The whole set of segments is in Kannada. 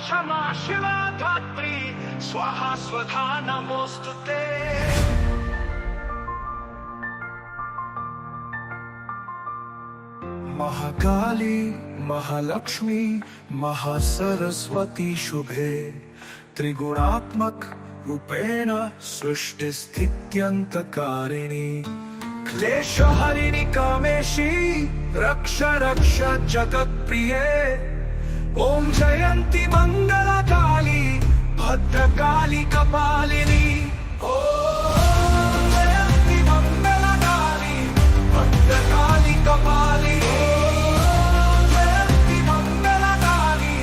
क्षमा शिवा धात्री स्वाहा स्वधा नमोस्तुते। महाकाली महालक्ष्मी महासरस्वती शुभे त्रिगुणात्मक रूपेण सृष्टिस्थित्यन्तकारिणी क्लेशहरिणि कामेशी रक्ष रक्ष जगत्प्रिये। ओम जयंती मंगलकाली भद्रकाली कपालिनी। ओम जयंती मंगलकाली भद्रकाली कपालिनी। ओम जयंती मंगलकाली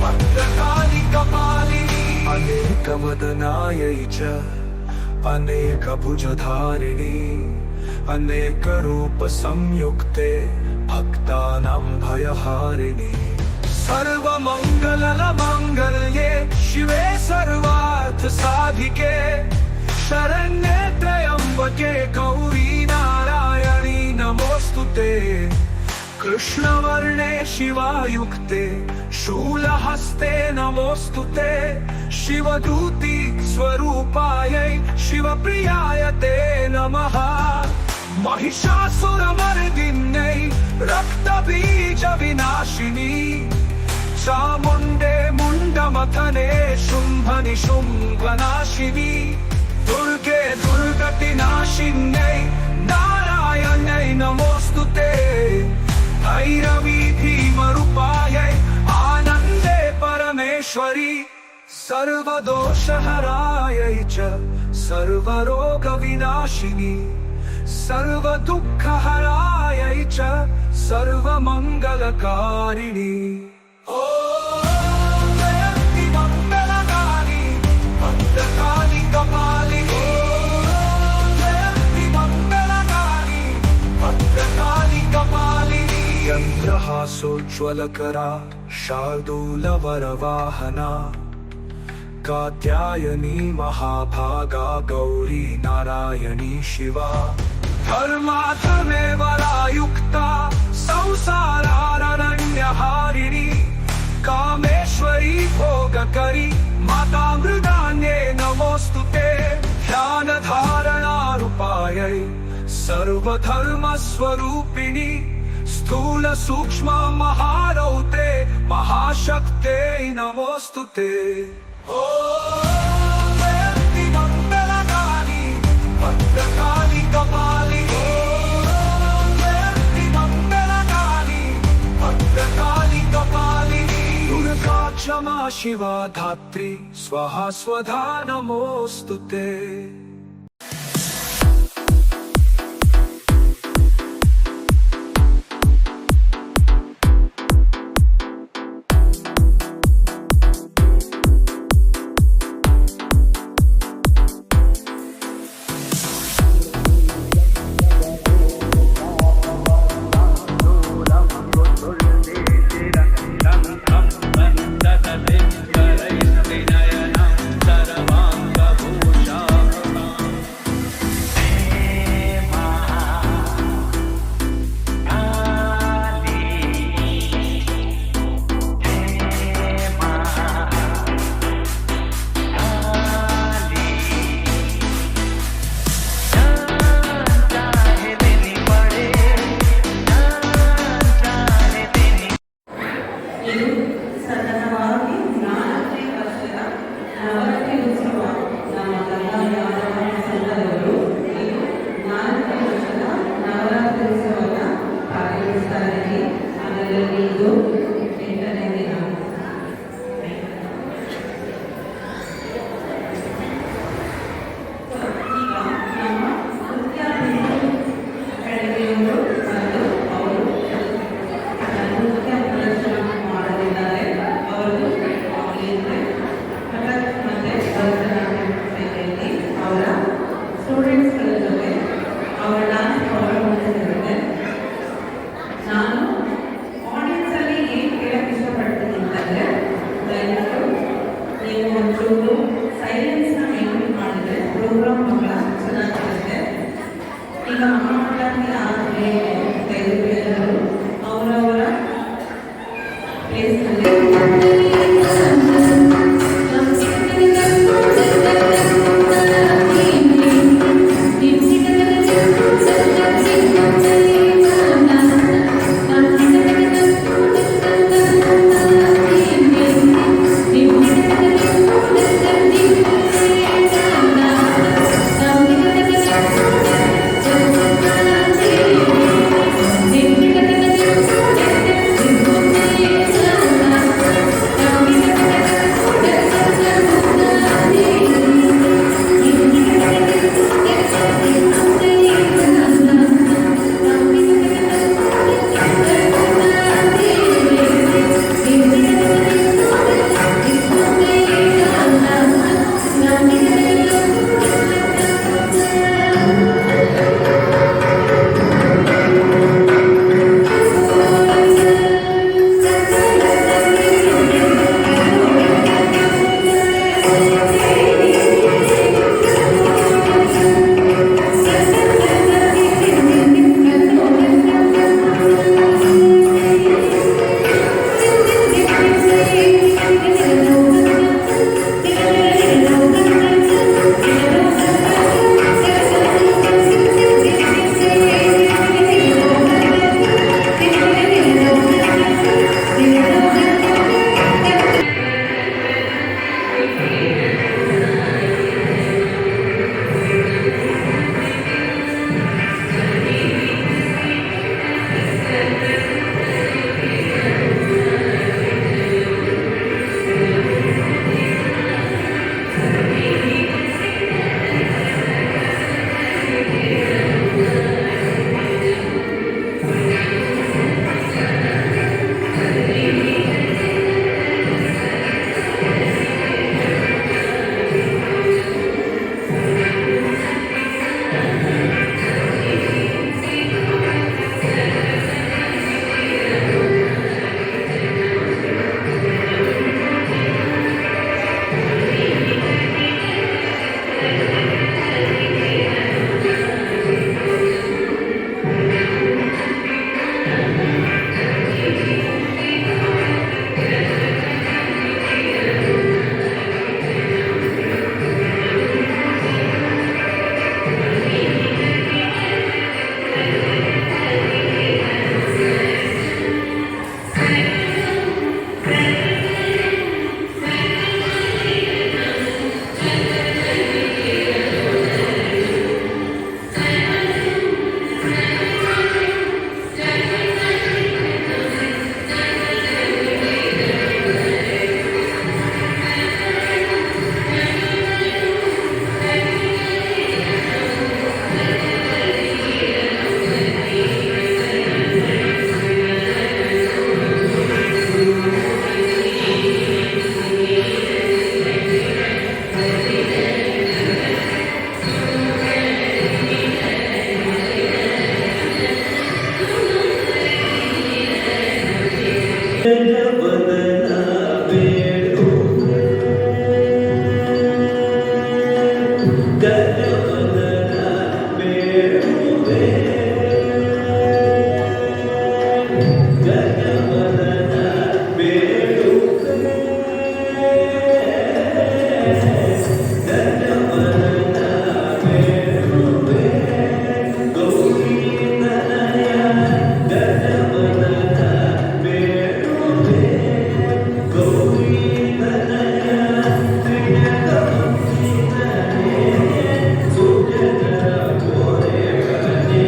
भद्रकाली कपालिनी। अनेकवदनायै च अनेकभुजधारिणी अनेकरूप संयुक्ते भक्तानां भयहारिणी। सर्वमंगलमांगल्ये शिवे सर्वार्थ साधिके शरण्ये त्र्यंबके गौरी नारायणी नमोस्तुते। कृष्णवर्णे शिवायुक्ते शूलहस्ते नमोस्तुते। शिवदूती स्वरूपायै शिवप्रियाय ते नमः। महिषासुरमर्दिन्यै रक्तबीजविनाशिनी चामुण्डे मुण्डमथने शुम्भनिशुम्भनाशिनी। दुर्गे दुर्गतिनाशिन्यै नारायण्यै नमोस्तुते। भैरवी भीमरूपायै आनन्दे परमेश्वरी। सर्वदोषहरायै च सर्वरोगविनाशिनी सर्वदुःखहरायै च सर्वमङ्गलकारिणी। ओम जयंती मंगलकाली भद्रकाली कपालिनी। ओम जयंती मंगलकाली भद्रकाली कपालिनी। चन्द्रहासोज्ज्वलकरा शार्दूलवरवाहना कात्यायनी महाभागा गौरी नारायणी शिवा। धर्माधर्मे वरायुक्ता संसारारण्यहारिणी कामेश्वरी भोगकरी माता मृगान्ये नमोस्तुते। ध्यानधारणारूपायै सर्वधर्मस्वरूपिणी स्थूल सूक्ष्म महारौते महाशक्ते नमोस्तुते। ओम जयंती मंगलकाली भद्रकाली कपालिनी। ओम जयंती मंगलकाली भद्रकाली कपालिनी। दुर्गा क्षमा शिवा धात्री स्वाहा स्वधा नमोस्तुते। Yes. ಗಜವದನ ಬೇಡುವೆ ಗಜವದನ ಬೇಡುವೆ ಗಜವದನ ಬೇಡುವೆ ಗಜವದನ ಬೇಡುವೆ ಗೌರಿ ತನಯ ಗಜವದನ ಬೇಡುವೆ ಗೌರಿ ತನಯ ತ್ರಿಜಗವಂದಿತನೇ ಸುಜಗರ ಕೋರೆ ಕನೆ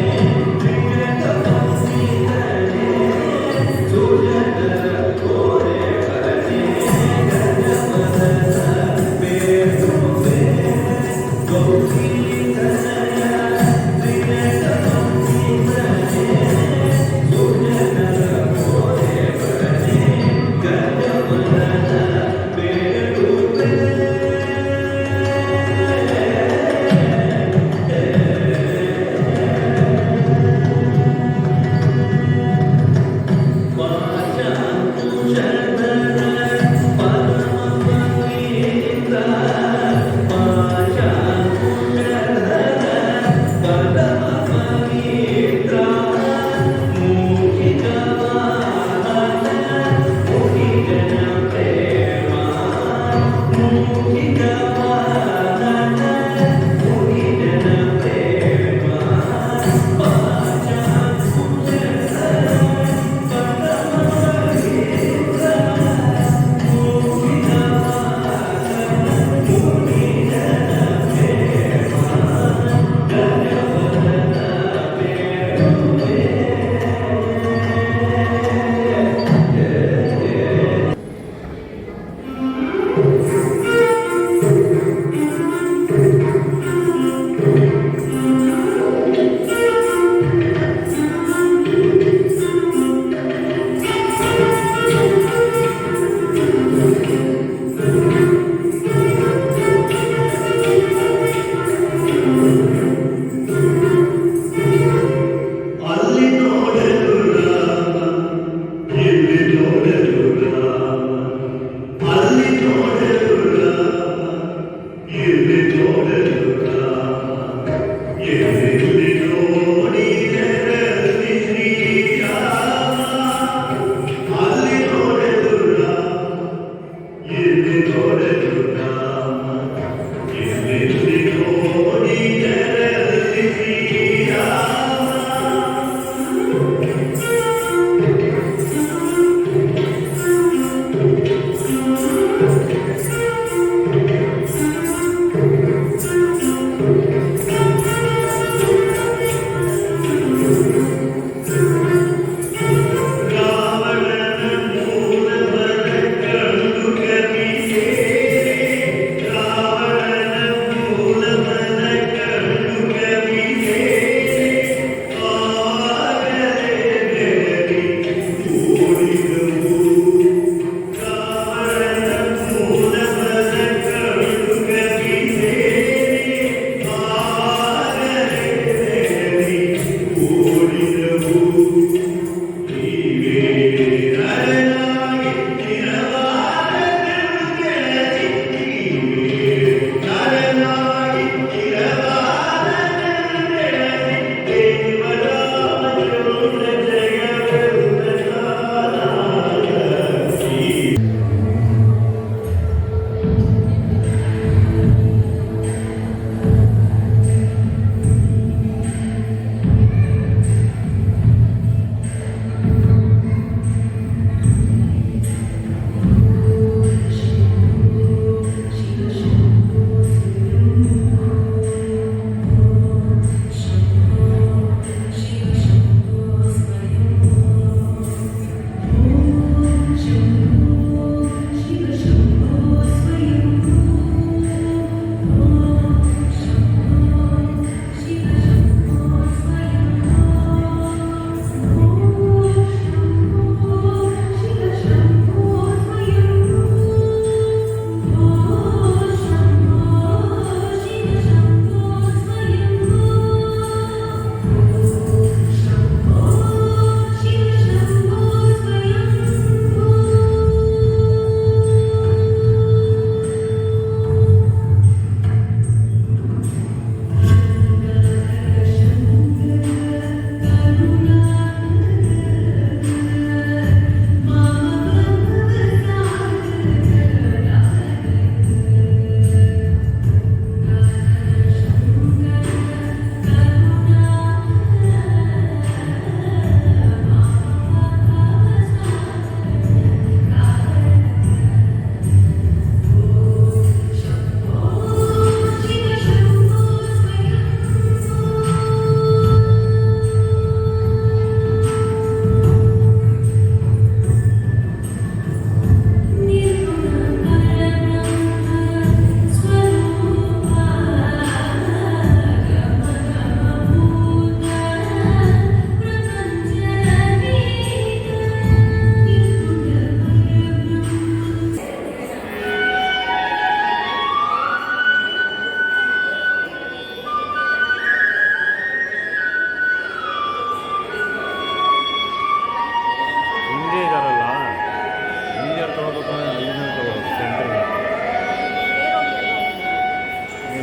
ತ್ರಿಜಗವಂದಿತನೇ ಸುಜಗರ ಕೋರೆ ಕನೆ ಗಜವದನ ಬೇಡುವೆ ಗೌರಿ ತನಯ ತ್ರಿಜಗವಂದಿತನೇ ಸುಜಗರ ಕೋರೆ ಕನೆ ಗಜವದನ ಬೇಡುವೆ ಪಾಶಾಂಕುಶಧರ ಪರಮ ಪವಿತ್ರ ಪಾಶಾಂಕುಶಧರ ಪರಮ ಪವಿತ್ರ ಮೂಷಿಕ ವಾಹನ ಮುನಿಜನ ಪ್ರೇಮ ಮೂಷಿಕ ವಾಹನ ಮುನಿಜನ ಪ್ರೇಮ ಪಾಶಾಂಕುಶಧರ ಪರಮ ಪವಿತ್ರ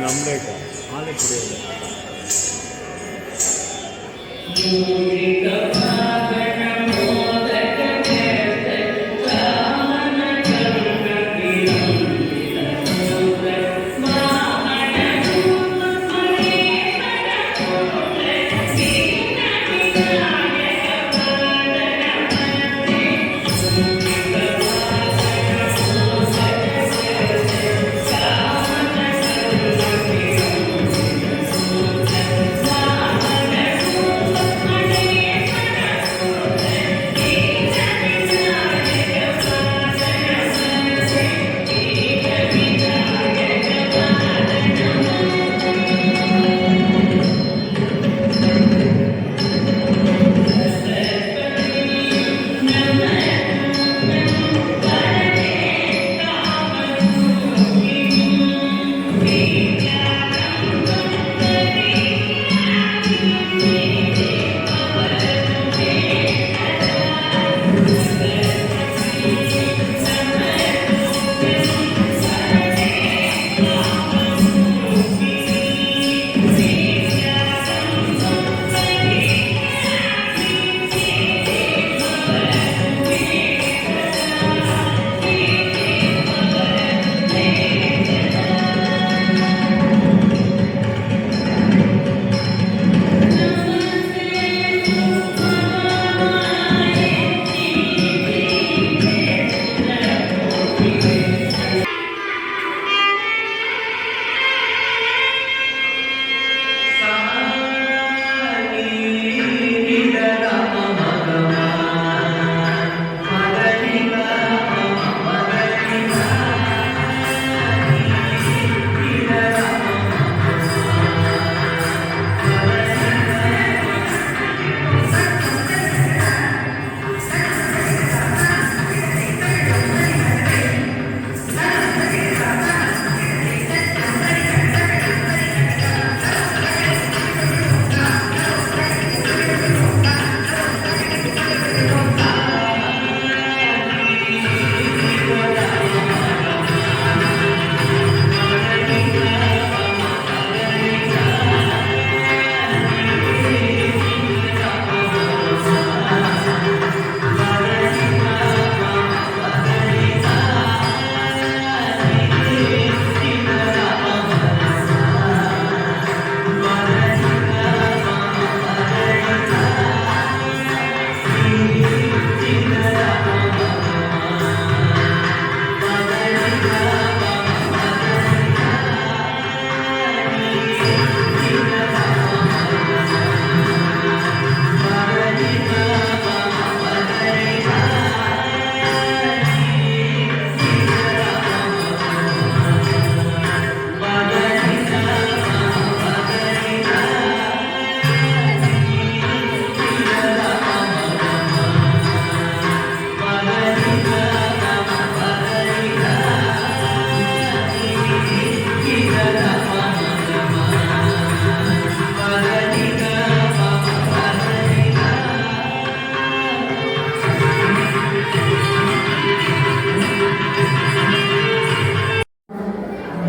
ಆಮ್ಲೆಟ್ ಹಾಲು ಕುಡಿಯೋದು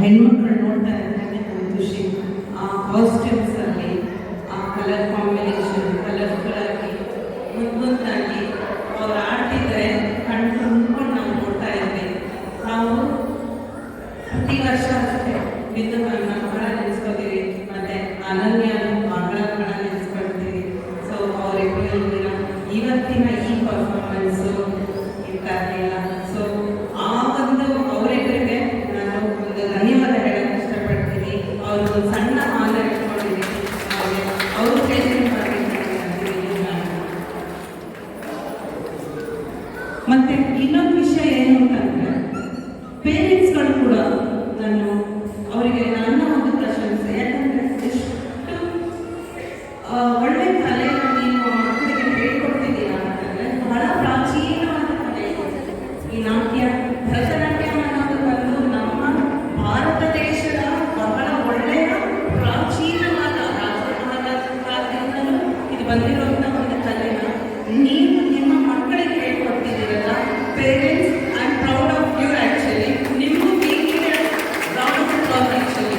ಹೆಣ್ಮಕ್ಳು ನೋಡ್ತಾ ಇದ್ದಂಗೆ ಒಂದು ಖುಷಿ. ಆ ಕಾಸ್ಟ್ಯೂಮ್ಸ್ ಅಲ್ಲಿ ಆ ಕಲರ್ ಕಾಂಬಿನೇಷನ್ ಕಲರ್ಫುಲ್ ಆಗಿ ಮುದ್ದಾಗಿ ಅವ್ರು ಆಡ್ತಿದ್ರೆ ಕಣ್ಣು ತುಂಬ್ಕೊಂಡು ನಾವು ನೋಡ್ತಾ ಇದ್ವಿ. ನಾವು ಪ್ರತಿ ವರ್ಷ ಅಷ್ಟೇ ಬಿಂದು ಮಕ್ಕಳ ನೆನೆಸ್ಕೋತೀವಿ, ಮತ್ತೆ ಅನನ್ಯ ಮಗಳ ನೆನೆಸ್ಕೊಳ್ತೀವಿ. ಸೊ ಅವರಿಬ್ಬರು ಇವತ್ತಿನ ಈ ಪರ್ಫಾರ್ಮೆನ್ಸು ಇರ್ತಾರಿಲ್ಲ. ಸೊ ಆ ಒಂದು ಅವರಿಬ್ಬರಿಗೆ ನಾನು ಒಂದು ಧನ್ಯವಾದ ಹೇಳಕ್ಕೆ ಇಷ್ಟಪಡ್ತೀನಿ. ಅವರು ಒಂದು ಸಣ್ಣ ಹಾಲು ಇಟ್ಕೊಂಡಿದ್ದೀನಿ, ಅವರು ಪ್ರೇರಣೆ ಮತ್ತೆ ಇನ್ನೊಂದು ವಿಷಯ ಏನು ಅಂತಂದ್ರೆ ಪೇರೆಂಟ್ಸ್ಗಳು ಕೂಡ ನಾನು ಅವರಿಗೆ ನನ್ನ ಒಂದು ಪ್ರಶಂಸೆ. ಯಾಕಂದ್ರೆ ಎಷ್ಟು ಒಳ್ಳೆ ಕಲೆಯನ್ನು ನೀವು ಮಕ್ಕಳಿಗೆ ಹೇಳ್ಕೊಡ್ತಿದ್ದೀರಾ ಅಂತಂದ್ರೆ ಬಹಳ ಪ್ರಾಚೀನವಾದ ಕಲೆ ಈ ನಾಟ್ಯ. ಭರತನಾಟ್ಯ ಅನ್ನೋದು ಬಂದು ನಮ್ಮ ಭಾರತ ದೇಶದ ಬಹಳ ಒಳ್ಳೆಯ ಪ್ರಾಚೀನವಾದ ಕಾಲದಿಂದಲೂ ಇದು ಬಂದಿರುವಂಥ ಒಂದು ಕಲೆನ ನೀವು ನಿಮ್ಮ ಮಕ್ಕಳಿಗೆ ಹೇಳ್ಕೊಡ್ತಿದ್ದೀರಲ್ಲ. Parents I am proud of you. Actually ನಿಮಗೂ ಬೇಕಿದೆ ರೌಂಡ್ ಆಫ್ ಅಪ್ಲಾಸ್. ಆ್ಯಕ್ಚುಲಿ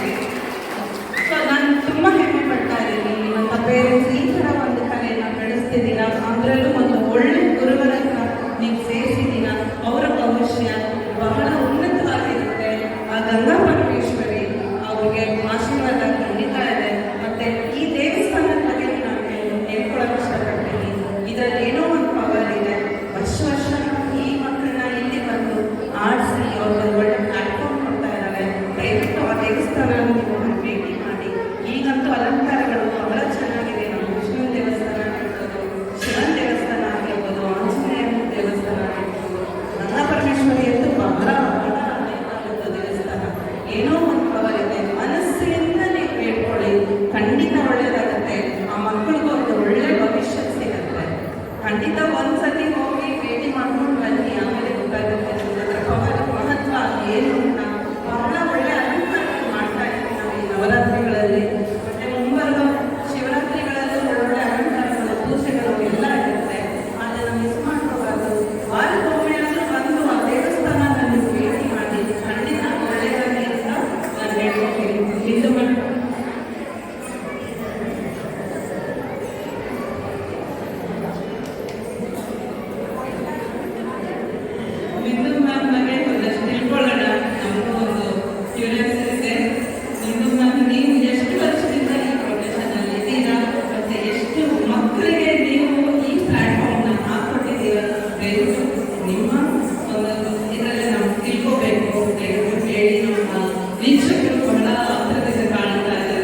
ವಿಷಯ ಬಹಳ ಉನ್ನತವಾಗಿರುತ್ತೆ. ಆ ಗಂಗಾ ಪರಮೇಶ್ವರಿ ಅವ್ರಿಗೆ ಆಶೀರ್ವಾದ ಖಂಡಿತ ಇದೆ. ಮತ್ತೆ ಈ ದೇವಸ್ಥಾನದ ಬಗ್ಗೆ ನಾನು ಹೇಳ್ಕೊಳಕ್ಕೆ ಇಷ್ಟಪಡ್ತೀನಿ. ಇದರಲ್ಲಿ ಏನೋ ಒಂದು ಪವರ್ ಇದೆ. ವರ್ಷ ಈ ಮಕ್ಕಳನ್ನ ಇಲ್ಲಿ ಬಂದು ಆಡಿಸಿ ಅವ್ರಿಗೆ ಒಳ್ಳೆ ಪ್ಲಾಟ್ಫಾರ್ಮ್ ಕೊಡ್ತಾ ಇದ್ದಾರೆ. ದಯವಿಟ್ಟು ಆ ದೇವಸ್ಥಾನ ನೀವು ಭೇಟಿ ಮಾಡಿ. ಈಗಂತೂ ಅಲಂಕಾರಗಳು ಬಹಳ ಚೆನ್ನಾಗಿದೆ. ನಮ್ಮ ವಿಷ್ಣು ದೇವಸ್ಥಾನ ಆಗಿರ್ಬೋದು, ಶಿವನ ದೇವಸ್ಥಾನ ಆಗಿರ್ಬೋದು, ಆಂಜನೇಯ ದೇವಸ್ಥಾನ ಆಗಿರ್ಬೋದು, ಗಂಗಾ ಪರಮೇಶ್ವರಿ ಅಂತೂ ಬಹಳ ಆಗುತ್ತೆ ದೇವಸ್ಥಾನ. ಏನೋ ಒಂದು ಪವರ್ ಇದೆ. ಮನಸ್ಸಿನಿಂದ ನೀವು ಬೇಡ್ಕೊಳ್ಳಿ, ಖಂಡಿತ ಒಳ್ಳೇದಾಗುತ್ತೆ. ಆ ಮಕ್ಕಳಿಗೂ ಒಂದು ಒಳ್ಳೆ ಭವಿಷ್ಯ ಸಿಗುತ್ತೆ. ಖಂಡಿತ ಒಂದ್ಸತಿ ಹೋಗಿ ಭೇಟಿ ಮಾಡ್ಕೊಂಡು ಬನ್ನಿ, ಆಮೇಲೆ ಗೊತ್ತಾಗುತ್ತೆ ಅದರ ಪವರ್ ಮಹತ್ವ ಏನು ಅಂತ. ಬಹಳ ಒಳ್ಳೆ ಅಲಂಕಾರಗಳು ಮಾಡ್ತಾ ಇದ್ದೀವಿ ನಾವು ಈ ನವರಾತ್ರಿಗಳಲ್ಲಿ. ಮತ್ತೆ ಮುಂಬರುವ ಶಿವರಾತ್ರಿಗಳಲ್ಲೂ ಒಳ್ಳೊಳ್ಳೆ ಅಲಂಕಾರಗಳು, ಪೂಜೆಗಳು ಎಲ್ಲ ಇರುತ್ತೆ. ಅದನ್ನು ಮಿಸ್ ಮಾಡ್ಕೋಬಾರ್ದು. ವಾರಕ್ಕೊಮ್ಮೆ ಆದರೂ ಬಂದು ಆ ದೇವಸ್ಥಾನನ ನೀವು ಭೇಟಿ ಮಾಡಿ, ಖಂಡಿತ ಒಳ್ಳೆಯದಾಗಿ ಅಂತ ನಾನು ಹೇಳ್ಕೊತೀನಿ. ಹಿಂದೂ ಹಿಂದೂ ಮ್ಯಾಮ್ ಬಗ್ಗೆ ಒಂದಷ್ಟು ತಿಳ್ಕೊಳ್ಳೋಣ. ನಮಗೂ ಒಂದು ಕ್ಯೂರಿಯಾಸಿಟಿ ಇದೆ. ಹಿಂದೂ ಮ್ಯಾಮ್, ನೀವು ಎಷ್ಟು ವರ್ಷದಿಂದ ಈ ಪ್ರೊಫೆಷನಲ್ಲಿ ಇದ್ದೀರಾ? ಮತ್ತೆ ಎಷ್ಟು ಮಕ್ಕಳಿಗೆ ನೀವು ಈ ಪ್ಲಾಟ್ಫಾರ್ಮ್ನ ಹಾಕ್ಕೊಟ್ಟಿದ್ದೀರಾ? ದಯವಿಟ್ಟು ನಿಮ್ಮ ಒಂದು ಇದರಲ್ಲಿ ನಾವು ತಿಳ್ಕೋಬೇಕು. ದಯವಿಟ್ಟು ಹೇಳಿ. ನಮ್ಮ ವೀಕ್ಷಕರು ಬಹಳ ಹತ್ತಿರದಿಂದ ಕಾಣ್ತಾ ಇದ್ದಾರೆ.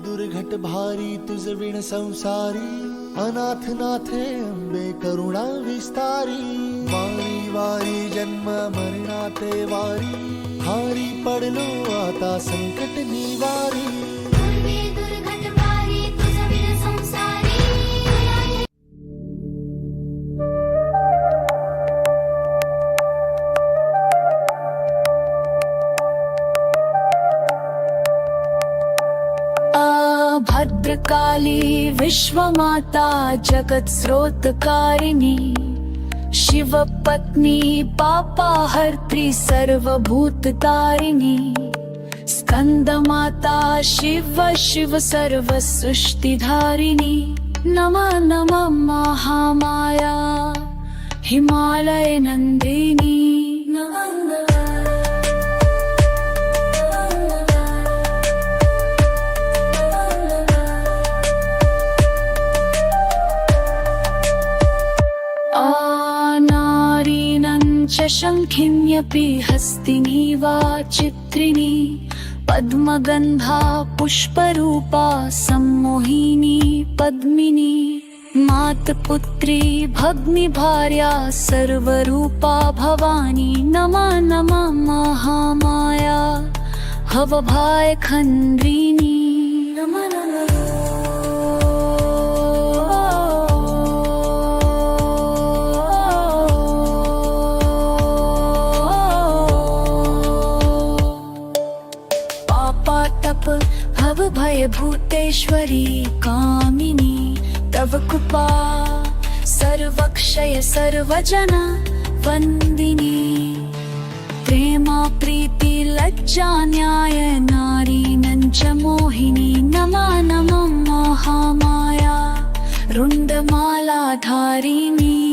दुर्घट भारी तुझ विण संसारी अनाथ नाथे अंबे करुणा विस्तारी वारी वारी जन्म मरणाते वारी हारी पडलो आता संकट निवारी दुर्घट भारी तुझ विण संसारी भद्रकाली विश्वमाता जगत स्रोतकारिणी शिव पत्नी पापाहर्त्री सर्वभूततारिणी स्कन्दमाता शिव शिव सर्वसृष्टिधारिणी नमः नमः महामाया हिमालय नन्दिनी नमः नारीनं च शङ्खिन्यपि हस्तिनी वा चित्रिणी पद्मगन्धा पुष्परूपा सम्मोहिनी पद्मिनी मातपुत्री भग्नि भार्या सर्वरूपा भवानी नमः नमः महामाया भवभय खण्डिनी नमः नमः भव भय भूतेश्वरी कामिनी तव कृपा सर्वक्षय सर्वजन वन्दिनी प्रेमा प्रीति लज्जा न्याय नारीनं च मोहिनी नमः नमः महामाया रुण्डमाला धारिणी